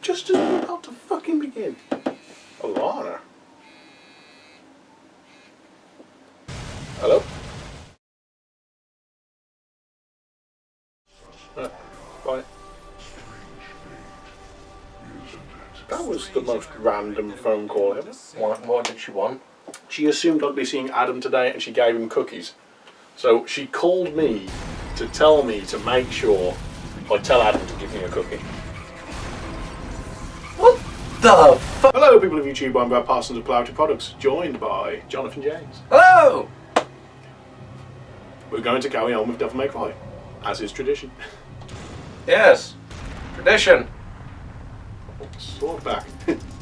Just as we're about to fucking begin. Alana. Hello? Bye. That was the most random phone call ever. What did she want? She assumed I'd be seeing Adam today and she gave him cookies. So she called me to tell me to make sure I tell Adam to give me a cookie. What the fuck? Hello people of YouTube, I'm Brad Parsons of Polarity Products, joined by Jonathan James. Hello! We're going to carry on with Devil May Cry, as is tradition. Yes. Tradition. Sword back.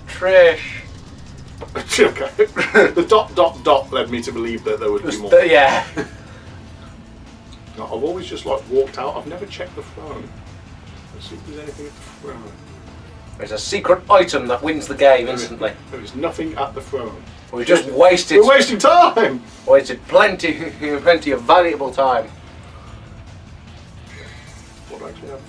Trish. Okay. The ... led me to believe that there would be more. Yeah. No, I've always just walked out. I've never checked the throne. Let's see if there's anything at the throne. There's a secret item that wins the game instantly. There is nothing at the throne. We just wasted. We're wasting time. Wasted plenty of valuable time. What do I actually have?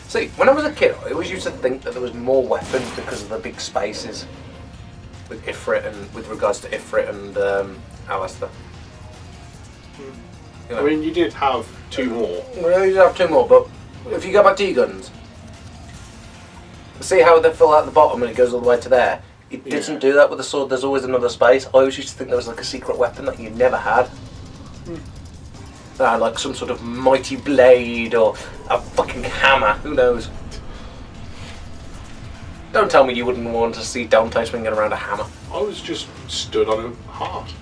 See, when I was a kid, I always used to think that there was more weapons because of the big spaces with Ifrit and with regards to Ifrit and Alistair. You know. I mean, you did have two more. Well, you have two more, but if you go back to your guns, see how they fill out the bottom and it goes all the way to there. It doesn't do that with the sword. There's always another space. I always used to think there was like a secret weapon that you never had. Like some sort of mighty blade or a fucking hammer, who knows? Don't tell me you wouldn't want to see Dante swinging around a hammer. I was just stood on a heart.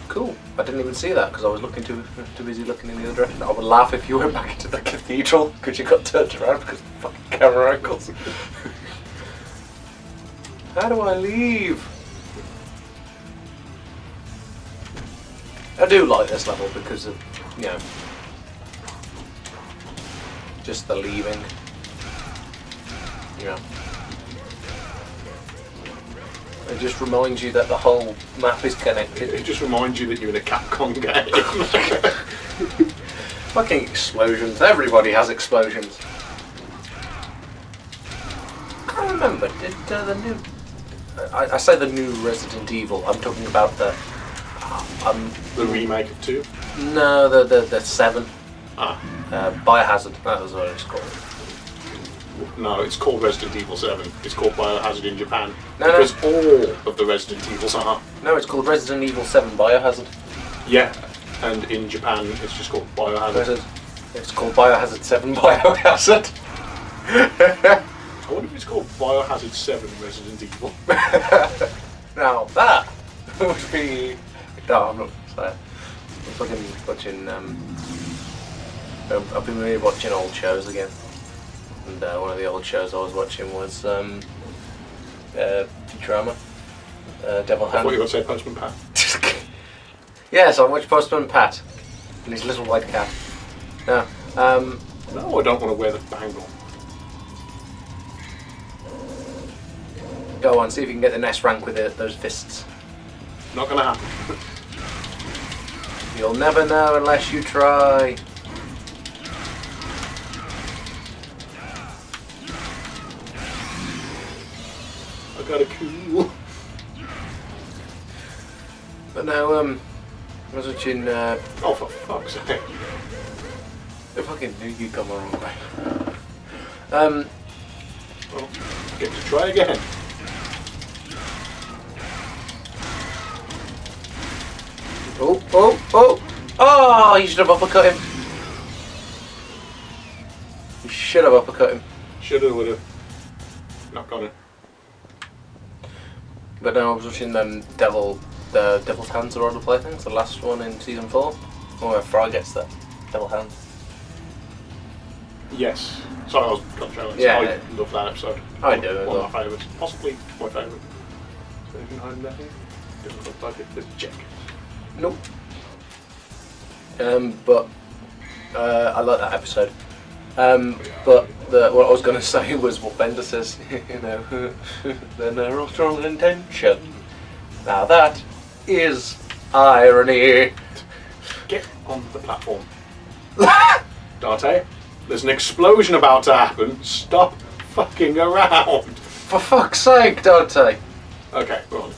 Cool. I didn't even see that because I was looking too busy looking in the other direction. I would laugh if you went back into the cathedral because you got turned around because of the fucking camera angles. How do I leave? I do like this level because of, you know, just the leaving, you know. It just reminds you that the whole map is connected. It just reminds you that you're in a Capcom game. Fucking explosions. Everybody has explosions. I can't remember, did the new... I say the new Resident Evil, I'm talking about the... the remake of 2? No, the 7. Biohazard, that was what it's called. No, it's called Resident Evil 7. It's called Biohazard in Japan. No, because all of the Resident Evils are. No, it's called Resident Evil 7 Biohazard. Yeah, and in Japan it's just called Biohazard. It's called Biohazard 7 Biohazard. I wonder if it's called Biohazard 7 Resident Evil. Now that would be... No, I'm not saying. I'm fucking watching... I've been really watching old shows again. And one of the old shows I was watching was Futurama, Devil Hand. I thought you were going to say Postman Pat. Yes, I watched Postman Pat and his little white cat. No, no, I don't want to wear the bangle. Go on, see if you can get the NES rank with those fists. Not going to happen. You'll never know unless you try. I got a cool. But now, I was watching. Oh, for fuck's sake! I fucking knew you'd gone the wrong way. Well, get to try again. Oh! You should have uppercut him. You should have uppercut him. Shoulda, woulda. Not got it. But now I was watching the Devil's Hands or other playthings, the last one in season 4, where Fry gets the Devil Hands. Yes. Sorry, I was controlling. Yeah. I love that episode. I do. One of my favourites. Possibly my favourite. Is there anything hiding there? Doesn't look like it. Let's check. Nope. But I like that episode. But what I was going to say was what Bender says, you know, the neural intention. Now that is irony. Get on the platform. Dante, there's an explosion about to happen. Stop fucking around. For fuck's sake, Dante. Okay, go on.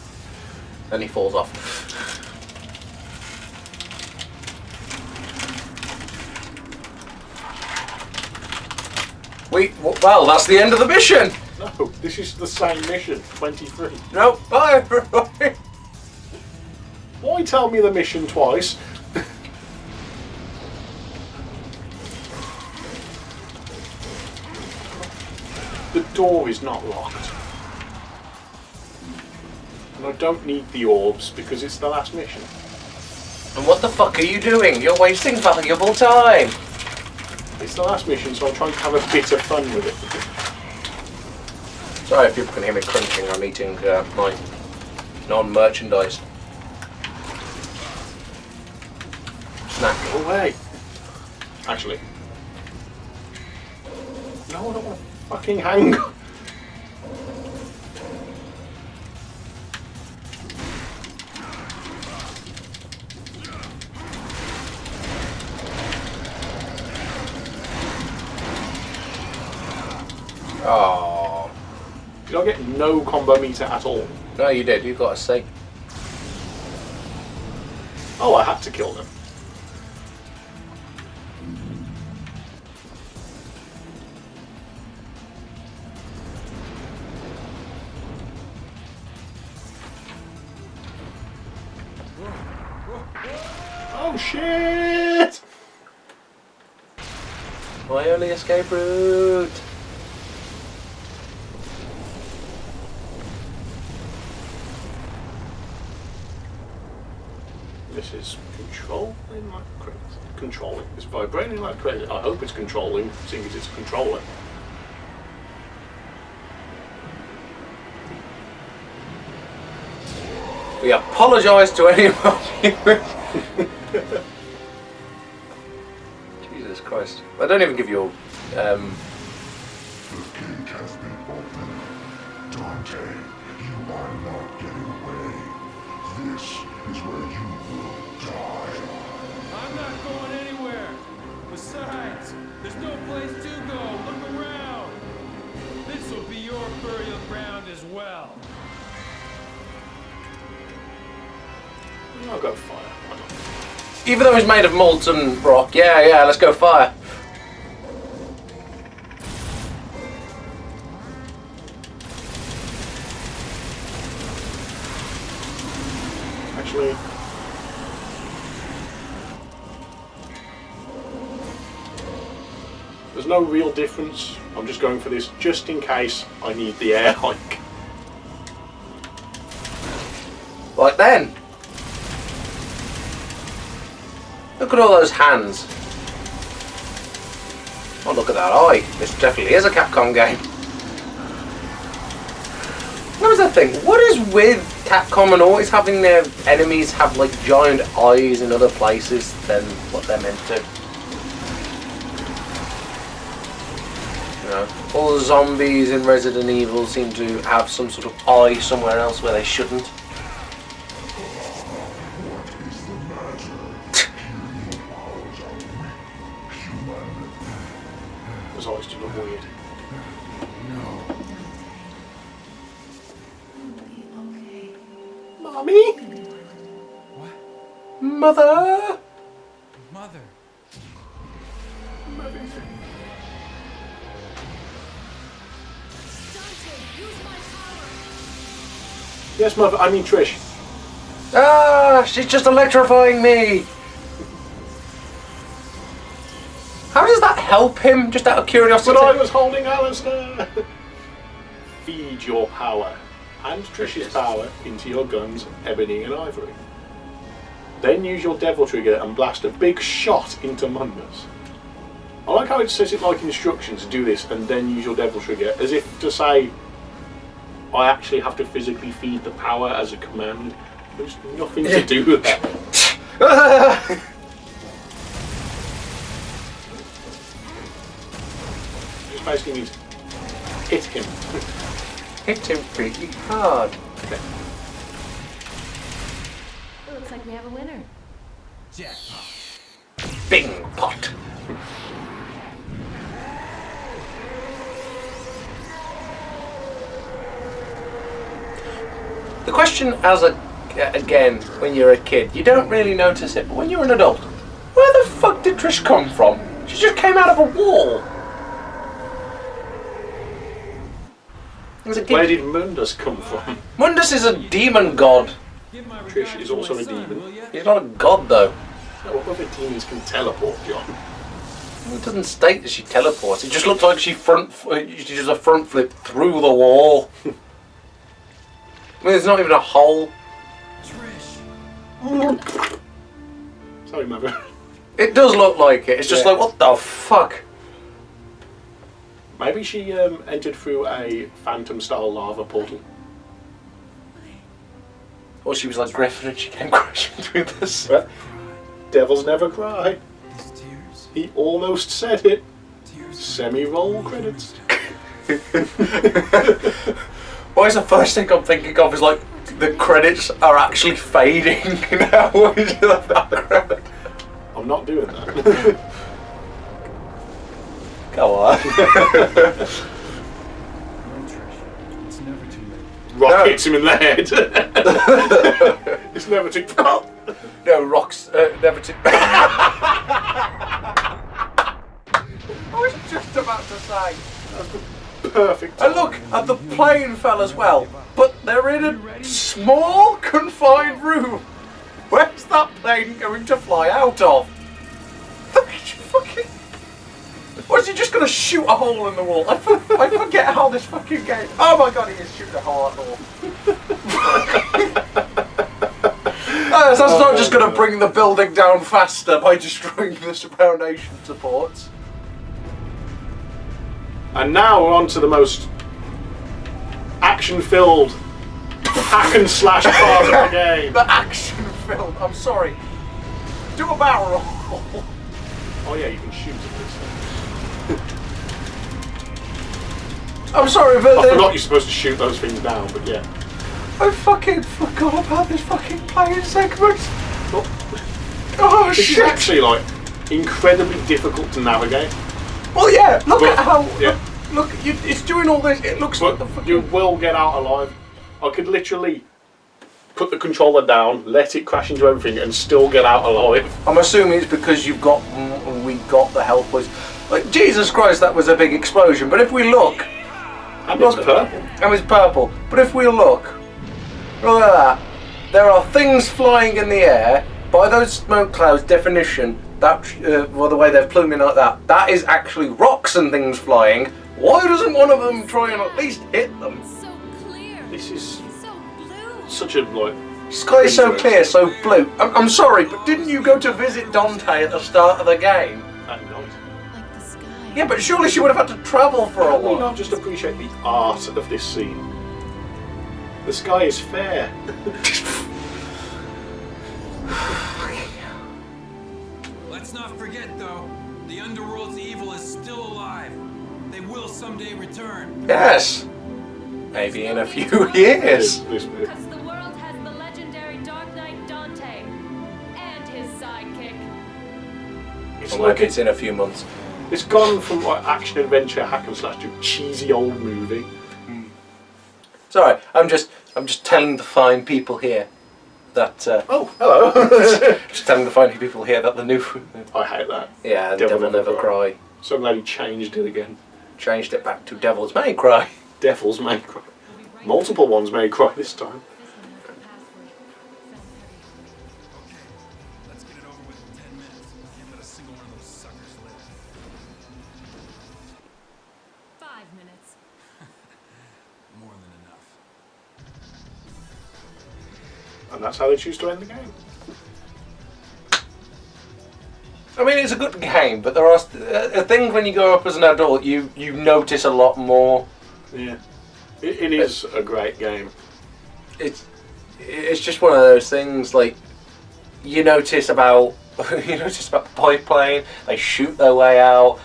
And he falls off. Well, that's the end of the mission. No, this is the same mission, 23. No, bye everybody. Why tell me the mission twice? The door is not locked. And I don't need the orbs because it's the last mission. And what the fuck are you doing? You're wasting valuable time. It's the last mission, so I'm trying to have a bit of fun with it. Sorry if people can hear me crunching. I'm eating my non-merchandise snack. Go away. Actually. No, I don't want to fucking hang on. Oh. Did I get no combo meter at all? No, you did. You've got to say. Oh, I had to kill them. Oh shit! My only escape route. This is controlling like crazy. Controlling. It's vibrating like crazy. I hope it's controlling, seeing as it's a controller. We apologise to anyone. Jesus Christ. I don't even give you The gate has been opened. Dante, you are not getting away. This is where you will die. I'm not going anywhere. Besides, there's no place to go. Look around. This will be your burial ground as well. I'll go fire. Why not? Even though it's made of molten rock, yeah, let's go fire. Actually, there's no real difference. I'm just going for this just in case I need the air hike. Like then. Look at all those hands. Oh, look at that eye. This definitely is a Capcom game. What was that thing? What is with Capcom and always having their enemies have like giant eyes in other places than what they're meant to? You know, all the zombies in Resident Evil seem to have some sort of eye somewhere else where they shouldn't. Those eyes do look weird. Mommy? What? Mother! Mother. Yes, Mother. I mean Trish. Ah, she's just electrifying me! How does that help him, just out of curiosity? But I was holding Alistair. Feed your power and Trish's power into your guns, Ebony and Ivory. Then use your devil trigger and blast a big shot into Mundus. I like how it says it like instructions, do this and then use your devil trigger, as if to say I actually have to physically feed the power as a command. There's nothing to do with that. Just basically means hit him. Hit him pretty hard. Okay. It looks like we have a winner. Jackpot. Bing pot. The question again, when you're a kid, you don't really notice it, but when you're an adult, where the fuck did Trish come from? She just came out of a wall. Where did Mundus come from? Mundus is a demon god. Trish is also a demon. He's not a god though. No, what other demons can teleport, John? It doesn't state that she teleports. It just looks like she does a front flip through the wall. I mean, there's not even a hole. Trish. Sorry, Mother. It does look like it. It's just like, what the fuck? Maybe she entered through a phantom-style lava portal. Or she was like Griffin and she came crashing through this. Well, devils never cry. These tears. He almost said it. Tears. Semi-roll credits. Why is the first thing I'm thinking of is like the credits are actually fading now into the background? I'm not doing that. Go on. No, Trish. It's never too late. Rock hits him in the head. It's never too... No, rocks never to. I was just about to say. Perfect. And look, and the plane fell as well, but they're in a small, confined room. Where's that plane going to fly out of? Or is he just going to shoot a hole in the wall? I forget how this fucking game... Oh my god, he is shooting a hole at the wall. So that's not just going to bring the building down faster by destroying the foundation supports. And now we're on to the most action-filled hack and slash part of the game. The action film. I'm sorry. Do a barrel roll. Oh yeah, you can shoot at this. I'm sorry, I but forgot you're supposed to shoot those things down, but yeah. I fucking forgot about this fucking playing segment. Oh This is shit! actually like incredibly difficult to navigate. Well, yeah. Look at how. Yeah. Look, it's doing all this. It looks like But the fucking. you will get out alive. I could literally put the controller down, let it crash into everything, and still get out alive. I'm assuming it's because we got the health points. Like Jesus Christ, that was a big explosion. But if we look, And it's purple. and it's purple. But if we look at that. There are things flying in the air. By those smoke clouds, definition, that well, the way they're pluming like that is actually rocks and things flying. Why doesn't one of them try and at least hit them? So clear. This is So blue. such a like. Sky is so clear, so blue. I'm sorry, but didn't you go to visit Dante at the start of the game? At night. Like the sky. Yeah, but surely she would have had to travel for a Can we while. not just appreciate the art of this scene? The sky is fair. Let's not forget, though, the underworld's evil is still alive. They will someday return. Yes. Maybe in a few years. This bit. Because the world has the legendary Dark Knight Dante and his sidekick. It's Or like maybe it's in a few months. it's gone from like action adventure hack and slash to cheesy old movie. Sorry, I'm just telling the fine people here that Oh, hello. just telling the fine people here that the new I hate that. Devil Never Cry So I'm glad he changed it again. changed it back to Devil's May Cry. Devils may cry. Multiple ones may cry this time. Let's get it over with in 10 minutes. Can't let a single one of those suckers live. 5 minutes. More than enough. And that's how they choose to end the game. I mean, it's a good game, but there are things when you grow up as an adult, you notice a lot more. Yeah. It is a great game. It's just one of those things like you notice about the biplane. They shoot their way out.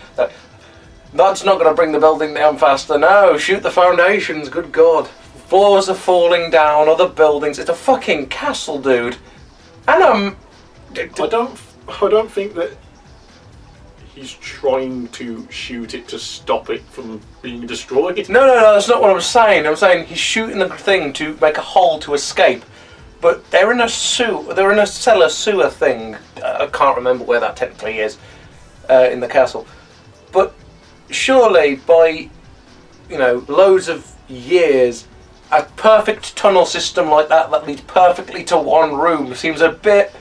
That's not going to bring the building down faster. No, shoot the foundations. Good God, floors are falling down. Other buildings. It's a fucking castle, dude. And I don't think that he's trying to shoot it to stop it from being destroyed. No, that's not what I'm saying. I'm saying he's shooting the thing to make a hole to escape. But they're in a cellar sewer thing. I can't remember where that technically is in the castle. But surely by, loads of years, a perfect tunnel system like that leads perfectly to one room seems a bit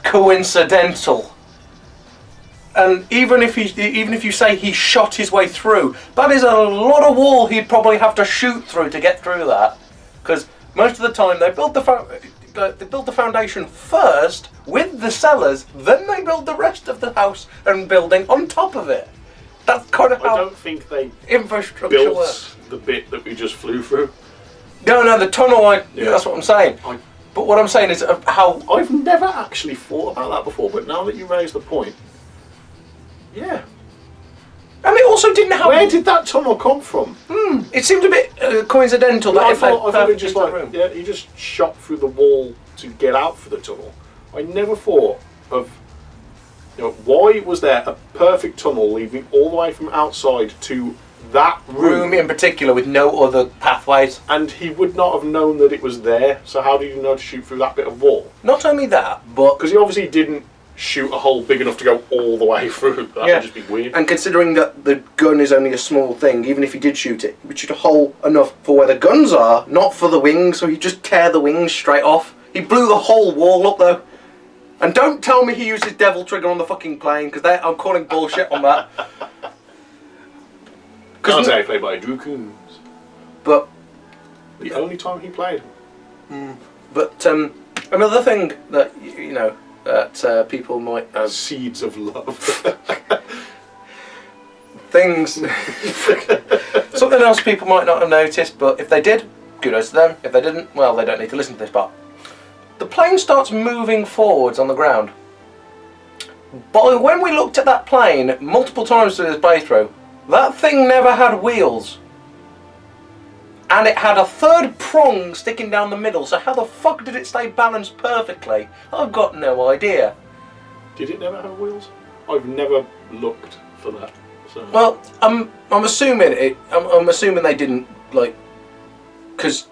coincidental. And even if you say he shot his way through, that is a lot of wall he'd probably have to shoot through to get through that. Because most of the time they build the foundation first with the cellars, then they build the rest of the house and building on top of it. That's kind of how I don't think they infrastructure built works. the bit that we just flew through. No, the tunnel. That's what I'm saying. But what I'm saying is how I've never actually thought about that before, but now that you raise the point, yeah. And it also didn't have. Where did that tunnel come from? It seemed a bit coincidental that I it led thought it perfectly just to the like, room. yeah, he just shot through the wall to get out for the tunnel. I never thought of, why was there a perfect tunnel leading all the way from outside to that room in particular with no other pathways. And he would not have known that it was there, so how did you know to shoot through that bit of wall? Not only that, but because he obviously didn't shoot a hole big enough to go all the way through. That would just be weird. And considering that the gun is only a small thing, even if he did shoot it, he would shoot a hole enough for where the guns are, not for the wings, so he'd just tear the wings straight off. He blew the whole wall up though. And don't tell me he used his devil trigger on the fucking plane, because I'm calling bullshit on that. Dante played by Drew Coombs. But the only time he played. But another thing that that people might have seeds of love. Things. Something else people might not have noticed, but if they did, kudos to them. If they didn't, well, they don't need to listen to this part. The plane starts moving forwards on the ground. But when we looked at that plane multiple times through this playthrough, that thing never had wheels. And it had a third prong sticking down the middle, so how the fuck did it stay balanced perfectly? I've got no idea. Did it never have wheels? I've never looked for that. So. Well, I'm assuming it. I'm assuming they didn't, because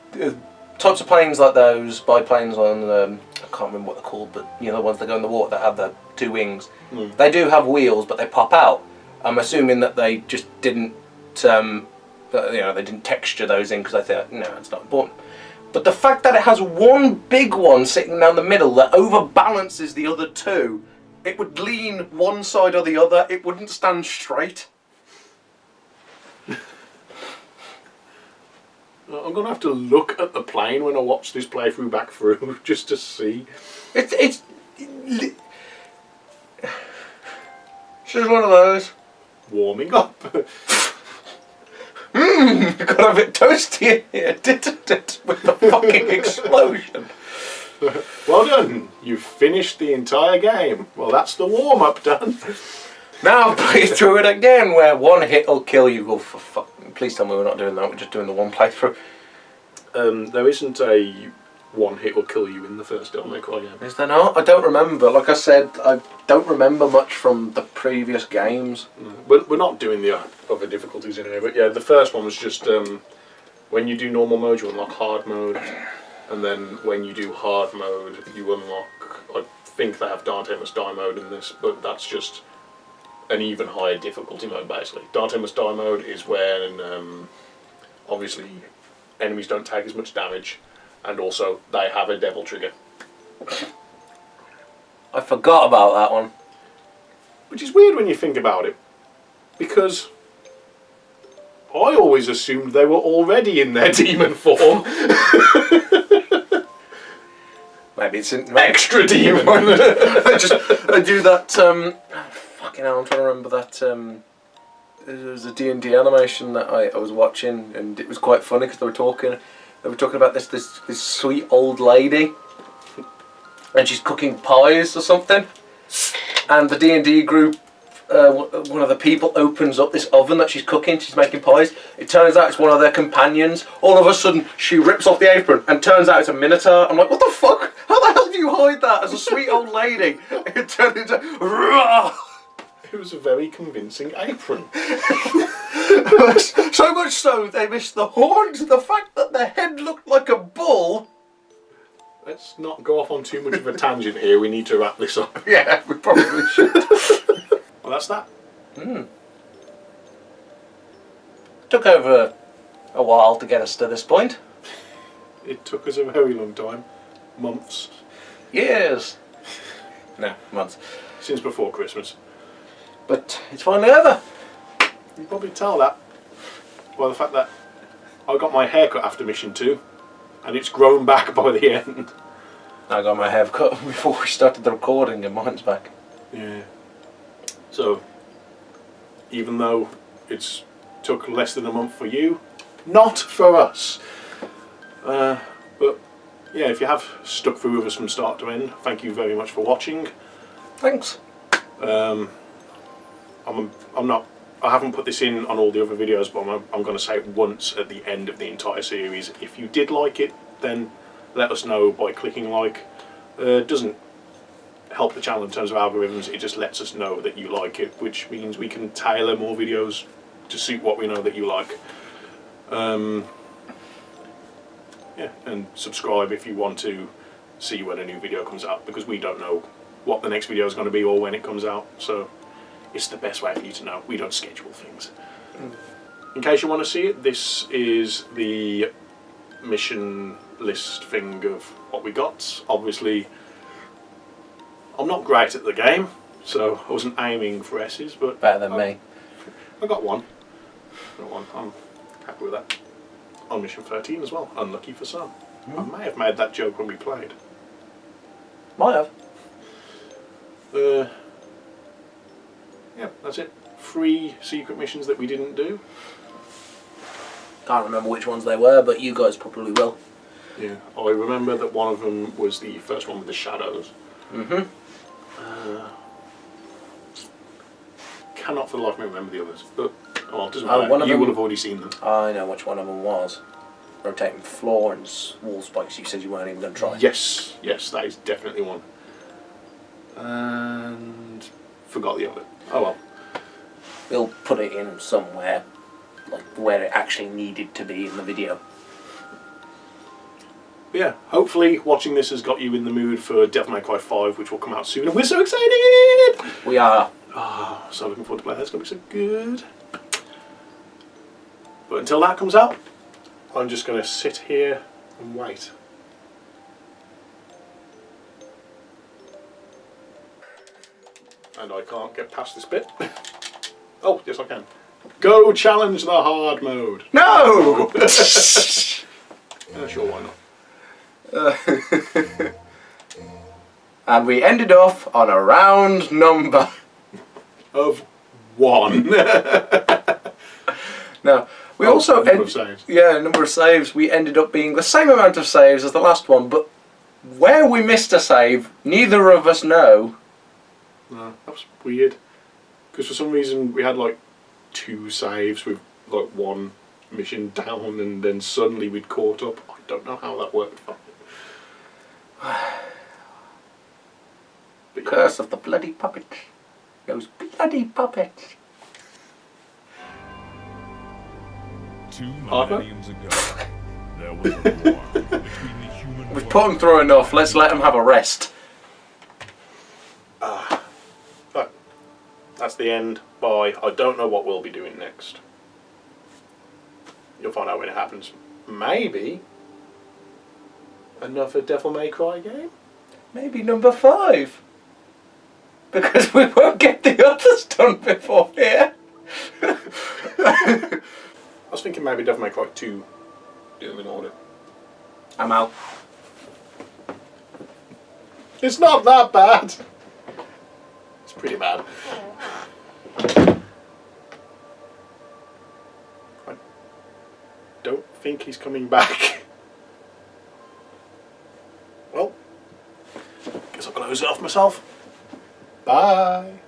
types of planes like those, biplanes on I can't remember what they're called, but the ones that go in the water that have the two wings, they do have wheels, but they pop out. I'm assuming that they just didn't, they didn't texture those in because they thought, no, it's not important. But the fact that it has one big one sitting down the middle that overbalances the other two, it would lean one side or the other, it wouldn't stand straight. I'm going to have to look at the plane when I watch this playthrough back through, just to see. It's just one of those. Warming up. Got a bit toasty in here, didn't it? With the fucking explosion. Well done. You've finished the entire game. Well, that's the warm-up done. Now play through it again, where one hit will kill you. Oh, for fuck. Please tell me we're not doing that, we're just doing the one playthrough. There isn't a one hit will kill you in the first Devil May Cry game. Is there not? I don't remember. Like I said, I don't remember much from the previous games. We're not doing the other difficulties anyway, but yeah, the first one was just when you do normal mode, you unlock hard mode, and then when you do hard mode, you unlock, I think they have Dante Must Die mode in this, but that's just an even higher difficulty mode basically. Dante Must Die mode is when obviously enemies don't take as much damage, and also they have a devil trigger. I forgot about that one. Which is weird when you think about it, because I always assumed they were already in their demon form. Maybe it's an extra demon. I do that. Fucking hell, I'm trying to remember that. There was a D&D animation that I was watching, and it was quite funny because they were talking about this sweet old lady, and she's cooking pies or something, and the D&D group, one of the people opens up this oven that she's cooking, she's making pies. It turns out it's one of their companions. All of a sudden she rips off the apron and turns out it's a minotaur. I'm like, what the fuck? How the hell do you hide that as a sweet old lady? It turned into It was a very convincing apron. So much so they missed the horns. The fact that the head looked like a bull. Let's not go off on too much of a tangent here. We need to wrap this up. Yeah, we probably should. Well, that's that. Took over a while to get us to this point. It took us a very long time. Months. Years. No, months. Since before Christmas. But it's finally over. You can probably tell that by the fact that I got my hair cut after mission 2 and it's grown back by the end. I got my hair cut before we started the recording and mine's back. Yeah. So, even though it's took less than a month for you, not for us. But yeah, if you have stuck through with us from start to end, thank you very much for watching. Thanks. I haven't put this in on all the other videos, but I'm going to say it once at the end of the entire series. If you did like it, then let us know by clicking like. It doesn't help the channel in terms of algorithms, it just lets us know that you like it, which means we can tailor more videos to suit what we know that you like. Yeah, and subscribe if you want to see when a new video comes out, because we don't know what the next video is going to be or when it comes out, so it's the best way for you to know. We don't schedule things. In case you want to see it, this is the mission list thing of what we got. Obviously, I'm not great at the game, so I wasn't aiming for S's, but Better than me. I got one. I'm happy with that. On mission 13 as well, unlucky for some. I may have made that joke when we played. Might have. Yeah, that's it. 3 secret missions that we didn't do. Can't remember which ones they were, but you guys probably will. Yeah, I remember that one of them was the first one with the shadows. Cannot for the life of me remember the others, but it doesn't matter. One of You them, will have already seen them. I know which one of them was. Rotating floor and wall spikes. You said you weren't even going to try. Yes, that is definitely one. And forgot the other. Oh well. We'll put it in somewhere, like where it actually needed to be in the video. But yeah, hopefully watching this has got you in the mood for Devil May Cry 5, which will come out soon, and we're so excited! We are. Oh, so looking forward to playing that. It's going to be so good. But until that comes out, I'm just going to sit here and wait. And I can't get past this bit. Oh, yes I can. Go challenge the hard mode. No! Sure, why not? And we ended off on a round number Of 1. Now, we also number of saves. number of saves. We ended up being the same amount of saves as the last one, but where we missed a save, neither of us know. No, that was weird. Because for some reason we had like 2 saves with like 1 mission down, and then suddenly we'd caught up. I don't know how that worked. But Curse of the bloody puppet. Those bloody puppets. 2 Harper? millenniums ago, there was a war between the human We've world put them through enough. Let's let them have a rest. But that's the end. Bye. I don't know what we'll be doing next. You'll find out when it happens. Maybe another Devil May Cry game? Maybe number 5. Because we won't get the others done before here. I was thinking maybe Devil May Cry 2. Do them in order. I'm out. It's not that bad. It's pretty bad. I don't think he's coming back. Well, guess I'll close it off myself. Bye.